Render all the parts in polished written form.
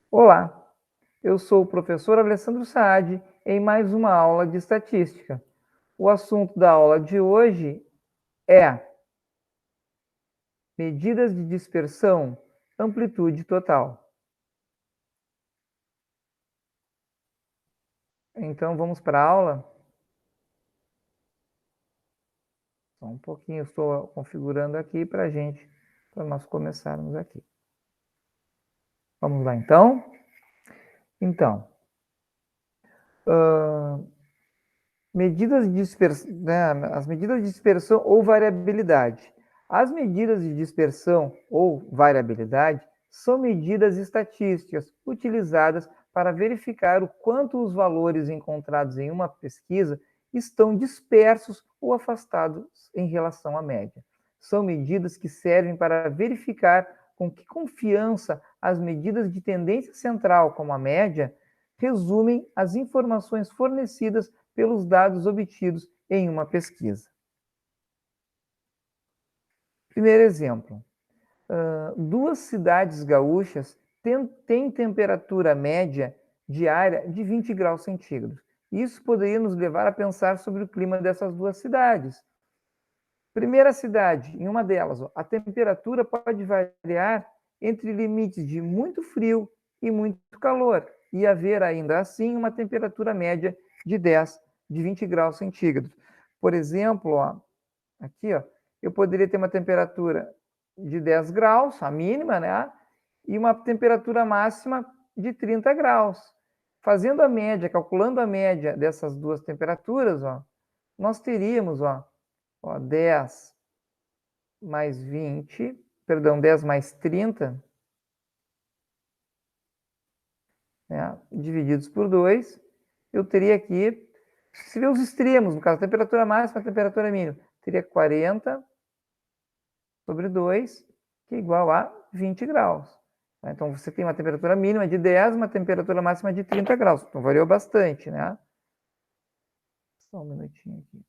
Olá, eu sou o professor Alessandro Saad em mais uma aula de estatística. O assunto da aula de hoje é medidas de dispersão, amplitude total. Então vamos para a aula? Só um pouquinho, estou configurando aqui para nós começarmos aqui. Vamos lá então? Então, medidas de dispersão, né, as medidas de dispersão ou variabilidade. As medidas de dispersão ou variabilidade são medidas estatísticas utilizadas para verificar o quanto os valores encontrados em uma pesquisa estão dispersos ou afastados em relação à média. São medidas que servem para verificar com que confiança as medidas de tendência central, como a média, resumem as informações fornecidas pelos dados obtidos em uma pesquisa. Primeiro exemplo. Duas cidades gaúchas têm temperatura média diária de 20 graus centígrados. Isso poderia nos levar a pensar sobre o clima dessas duas cidades. Primeira cidade, em uma delas, a temperatura pode variar entre limites de muito frio e muito calor, e haver ainda assim uma temperatura média de 20 graus centígrados. Por exemplo, aqui, eu poderia ter uma temperatura de 10 graus, a mínima, né? E uma temperatura máxima de 30 graus. Fazendo a média, calculando a média dessas duas temperaturas, nós teríamos 10 mais 20, perdão, 10 mais 30, né, divididos por 2, eu teria aqui, se ver os extremos, no caso, a temperatura máxima e a temperatura mínima, teria 40 sobre 2, que é igual a 20 graus. Então, você tem uma temperatura mínima de 10, uma temperatura máxima de 30 graus. Então, variou bastante, né? Só um minutinho aqui.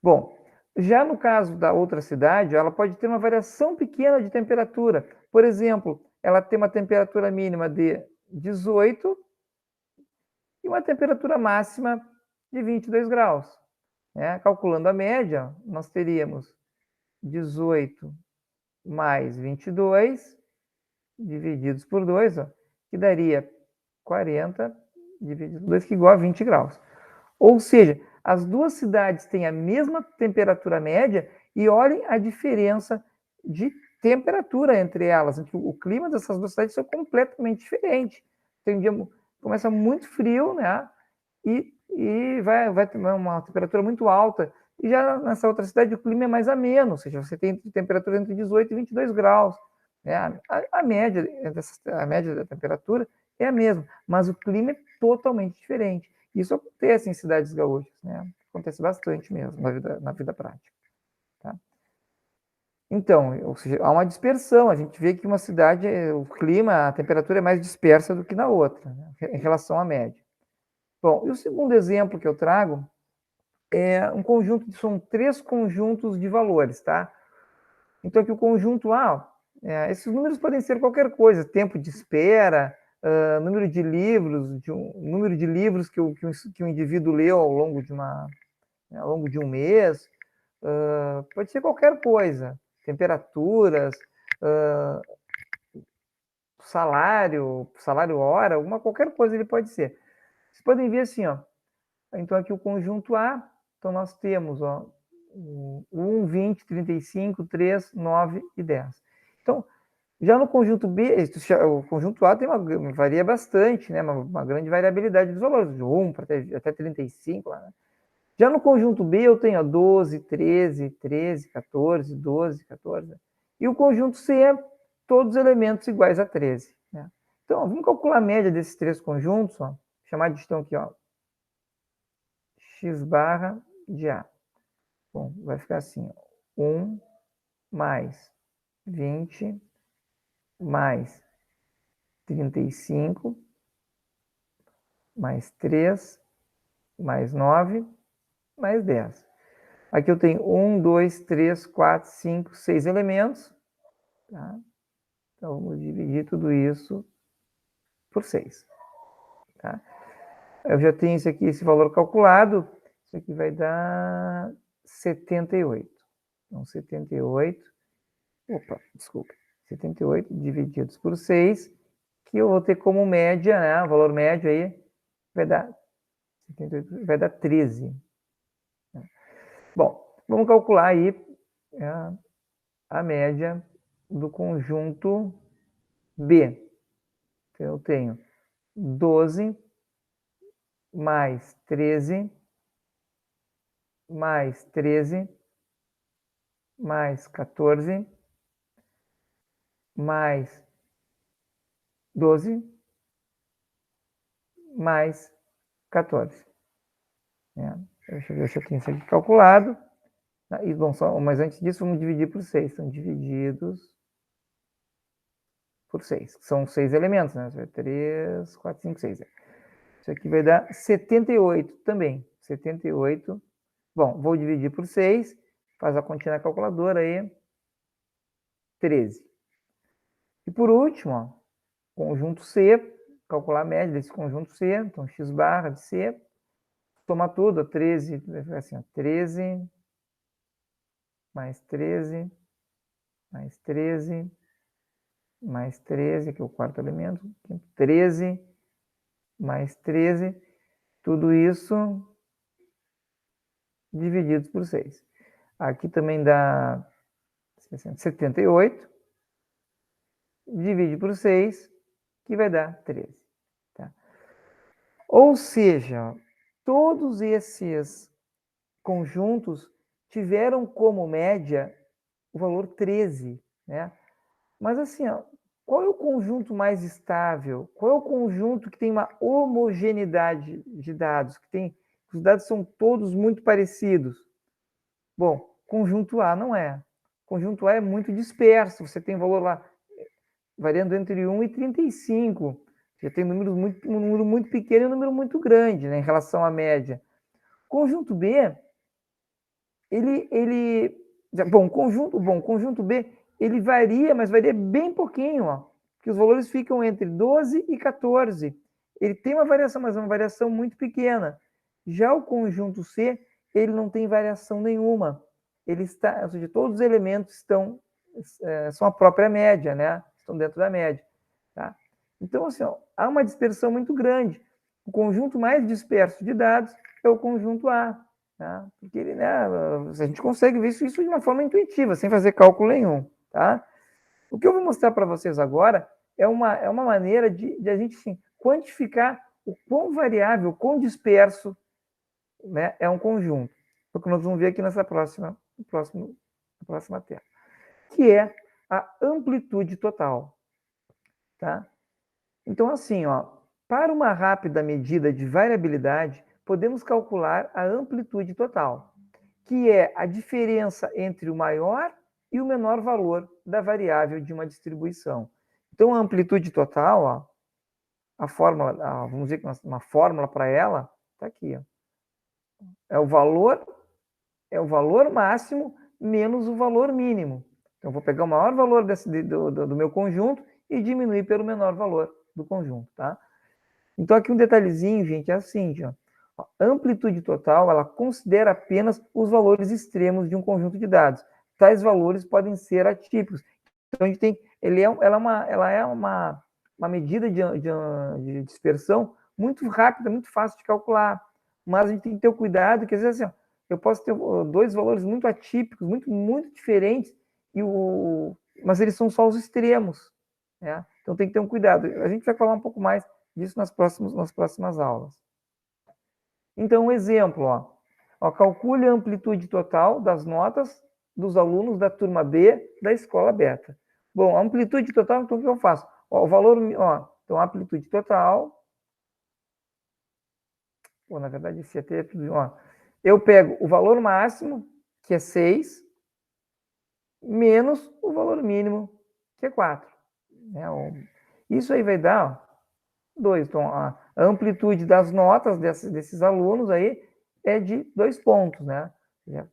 Bom, já no caso da outra cidade, ela pode ter uma variação pequena de temperatura. Por exemplo, ela tem uma temperatura mínima de 18 e uma temperatura máxima de 22 graus. Né? Calculando a média, nós teríamos 18 mais 22 divididos por 2, que daria 40 dividido por 2, que é igual a 20 graus. Ou seja, as duas cidades têm a mesma temperatura média e olhem a diferença de temperatura entre elas. O clima dessas duas cidades é completamente diferente. Tem um dia começa muito frio, né? E vai ter uma temperatura muito alta. E já nessa outra cidade o clima é mais ameno, ou seja, você tem temperatura entre 18 e 22 graus. Né? A média da temperatura é a mesma, mas o clima é totalmente diferente. Isso acontece em cidades gaúchas, né? Acontece bastante mesmo na vida prática. Tá? Então, ou seja, há uma dispersão. A gente vê que uma cidade, o clima, a temperatura é mais dispersa do que na outra, né? Em relação à média. Bom, e o segundo exemplo que eu trago é um conjunto, são 3 conjuntos de valores, tá? Então, aqui o conjunto A, esses números podem ser qualquer coisa, tempo de espera, número de livros, número de livros que o indivíduo leu ao longo de um mês, pode ser qualquer coisa, temperaturas, salário hora, qualquer coisa ele pode ser. Vocês podem ver assim, então aqui o conjunto A, então nós temos 1, 20, 35, 3, 9 e 10. Então, já no conjunto B, o conjunto A varia bastante, né? Uma grande variabilidade dos valores, de 1 até 35. Né? Já no conjunto B eu tenho 12, 13, 13, 14, 12, 14. E o conjunto C é todos os elementos iguais a 13. Né? Então, vamos calcular a média desses 3 conjuntos, chamar de então aqui, x barra de A. Bom, vai ficar assim, 1 mais 20 mais 35 mais 3 mais 9 mais 10. Aqui eu tenho 1, 2, 3, 4, 5, 6 elementos. Tá? Então, vamos dividir tudo isso por 6. Tá? Eu já tenho esse aqui, esse valor calculado. Isso aqui vai dar 78. Então, 78. Opa, desculpa. 78 divididos por 6, que eu vou ter como média, né? O valor médio aí vai dar 78, vai dar 13. Bom, vamos calcular aí a média do conjunto B. Então, eu tenho 12 mais 13 mais 13 mais 14 mais 12 mais 14. Deixa eu ver se eu tenho isso aqui calculado. E, bom, mas antes disso, vamos dividir por 6. São divididos por 6. São 6 elementos, né? 3, 4, 5, 6. Isso aqui vai dar 78 também. 78. Bom, vou dividir por 6. Faz a continha na calculadora aí. 13. E por último, ó, conjunto C. Calcular a média desse conjunto C. Então, x barra de C. Toma tudo. 13. Vai ficar assim, ó, 13 mais 13 mais 13 mais 13, que é o quarto elemento. 13 mais 13. Tudo isso divididos por 6. Aqui também dá 78. Divide por 6, que vai dar 13. Tá? Ou seja, todos esses conjuntos tiveram como média o valor 13. Né? Mas assim, ó, qual é o conjunto mais estável? Qual é o conjunto que tem uma homogeneidade de dados? Os dados são todos muito parecidos? Bom, conjunto A não é. Conjunto A é muito disperso. Você tem valor lá variando entre 1 e 35. Você tem um número muito pequeno e um número muito grande, né, em relação à média. Conjunto B, conjunto B, ele varia, mas varia bem pouquinho, ó, que os valores ficam entre 12 e 14. Ele tem uma variação, mas é uma variação muito pequena. Já o conjunto C, ele não tem variação nenhuma. Ele está, ou seja, todos os elementos são a própria média, né? Estão dentro da média. Tá? Então, assim, ó, há uma dispersão muito grande. O conjunto mais disperso de dados é o conjunto A. Tá? Porque ele, né, a gente consegue ver isso de uma forma intuitiva, sem fazer cálculo nenhum. Tá? O que eu vou mostrar para vocês agora é uma maneira de a gente assim, quantificar o quão variável, o quão disperso, né, é um conjunto. É o que nós vamos ver aqui nessa próxima tela, que é a amplitude total. Tá? Então, assim, ó, para uma rápida medida de variabilidade, podemos calcular a amplitude total, que é a diferença entre o maior e o menor valor da variável de uma distribuição. Então, a amplitude total, ó, a fórmula, vamos dizer que uma fórmula para ela, está aqui. Ó. É o valor máximo menos o valor mínimo. Então, vou pegar o maior valor do meu conjunto e diminuir pelo menor valor do conjunto, tá? Então, aqui um detalhezinho, gente, é assim, ó. A amplitude total, ela considera apenas os valores extremos de um conjunto de dados. Tais valores podem ser atípicos. Então, a gente tem, ela é uma medida de dispersão muito rápida, muito fácil de calcular. Mas a gente tem que ter o cuidado, que às vezes assim, ó, eu posso ter dois valores muito atípicos, muito diferentes, mas eles são só os extremos. Né? Então tem que ter um cuidado. A gente vai falar um pouco mais disso nas próximas aulas. Então, um exemplo, calcule a amplitude total das notas dos alunos da turma B da escola beta. Bom, a amplitude total, então o que eu faço? O valor, então a amplitude total, na verdade, esse aqui é tudo, eu pego o valor máximo, que é 6, menos o valor mínimo, que é 4. Isso aí vai dar 2. Então, a amplitude das notas desses alunos aí é de 2 pontos, né?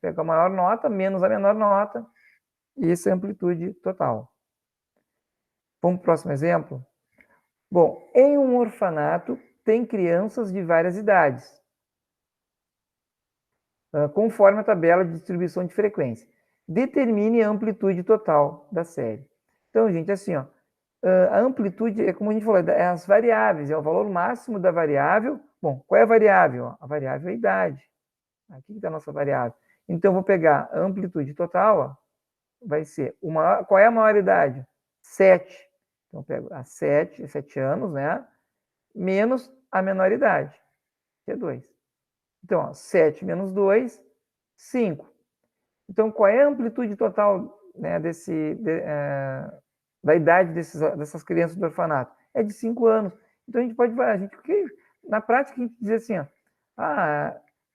Pega a maior nota menos a menor nota, e isso é a amplitude total. Vamos para o próximo exemplo? Bom, em um orfanato tem crianças de várias idades, conforme a tabela de distribuição de frequência. Determine a amplitude total da série. Então, gente, assim, ó, a amplitude, é como a gente falou, é as variáveis, é o valor máximo da variável. Bom, qual é a variável? A variável é a idade. Aqui está a nossa variável. Então, eu vou pegar a amplitude total, ó, vai ser, qual é a maior idade? 7. Então, eu pego a 7 anos, né? Menos a menor idade, que é 2. Então, ó, 7 menos 2, 5. Então, qual é a amplitude total, né, da idade dessas crianças do orfanato? É de 5 anos. Então, a gente pode, na prática, a gente diz assim, ó,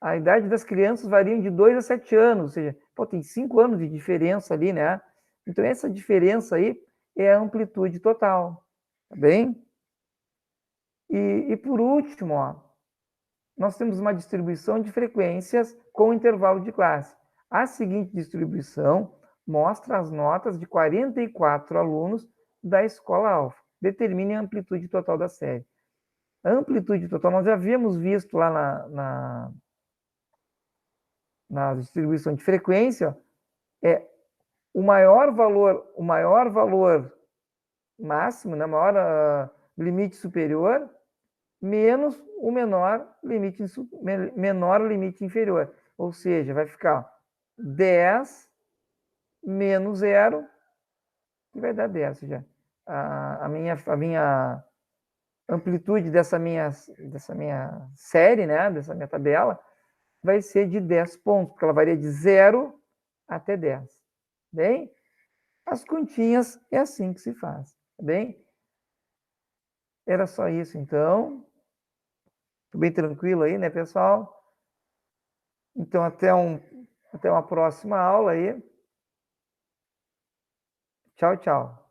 a idade das crianças varia de 2 a 7 anos, ou seja, pô, tem 5 anos de diferença ali, né? Então, essa diferença aí é a amplitude total, tá bem? E por último, ó, nós temos uma distribuição de frequências com intervalo de classe. A seguinte distribuição mostra as notas de 44 alunos da escola alfa. Determine a amplitude total da série. A amplitude total, nós já havíamos visto lá na distribuição de frequência, é o maior valor máximo, né, maior limite superior, menos o menor limite inferior. Ou seja, vai ficar 10 menos 0, que vai dar 10. Ou seja, a minha amplitude dessa minha série, né, dessa minha tabela, vai ser de 10 pontos, porque ela varia de 0 até 10. Bem? As continhas é assim que se faz. Tá bem? Era só isso, então. Tô bem tranquilo aí, né, pessoal? Então, até uma próxima aula aí. Tchau, tchau.